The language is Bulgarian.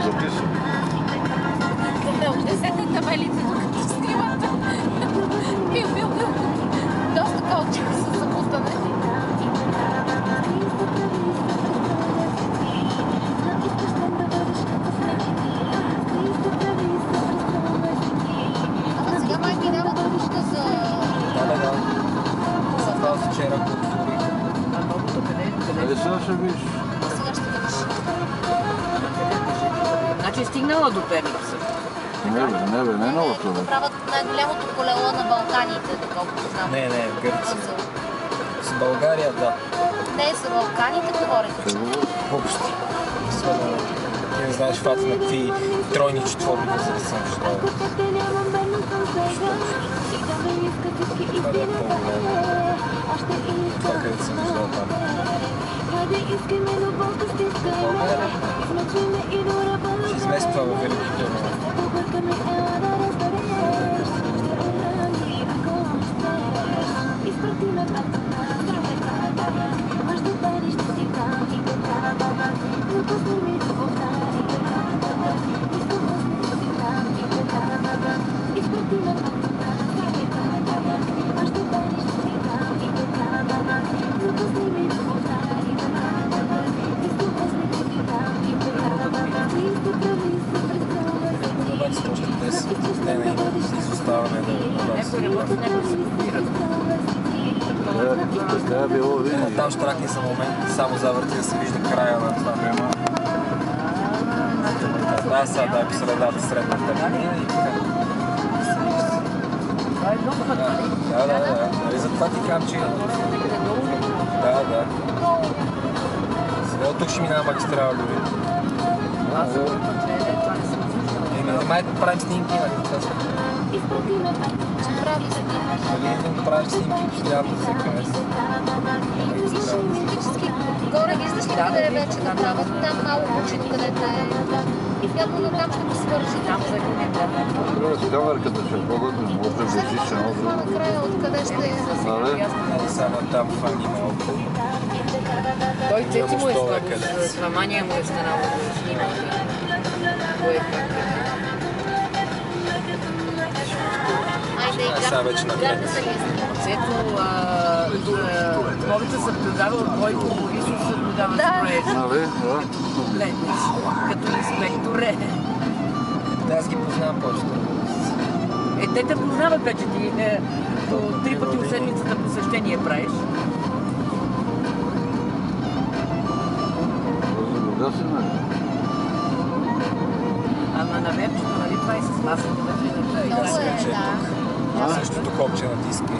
записвам. Да, отнесете табелите, докато снимате. Бил. Доста калчика са забутане. Ама сега май минава дорожка за... Да. За това вчера култури. А новото къде е? Сега ще виж. Сега ще видиш. Значи е стигнала до Перник също. Не е новото. Тук правят най-голямото колело на Балканите, доколкото знам. Не, в Гърция. С България, да. Не, за Балканите говорите. Въобще. Ти не знаеш фата на какви тройни четворни за да съм виждал. Това да е по-големо. Това където съм виждал там. България. Ще измества във Велики Търново. Още 10 дена има изоставане на вас. Някой работи, някой се подбират. Така е било винаги. Там штракни са момент, само завърти да се вижда края на това. Да, сега по средата, средната линия и така. Това е много път, нали? Да. Нали затова ти казвам, че... Да. Сега от тук ще минава магистрала Люби. Аз за първи път това не съм виждала. Май правим снимки, нали? Ще прави снимки. Нали, правим снимки, постоянно всеки месец. Физически горе виждаш ли къде е вече направят? Там малко учени, където е. Явно на там ще го свържи. Там за Добре, с камерката ще е по-готно, може да висиш едно друго. Накрая откъде ще е. Нали? Само там фани малко. Той цеци му е Долу е слабо, къде. с Рамания му е станало да снима. Кое как е. Айде, Сега вече напред. Цето, Ковица съблюдава от Бойко Борисов, съблюдава строежа. Нали? Да. Погледнеш, като инспектор е. Да, аз ги познавам повечето. Те те познават вече, ти до 3 пъти от седмицата посещение правиш. Да си, нали? Ама на вебчето, нали, това и с масата вече не Много прави. е, да. Същото копче натиска.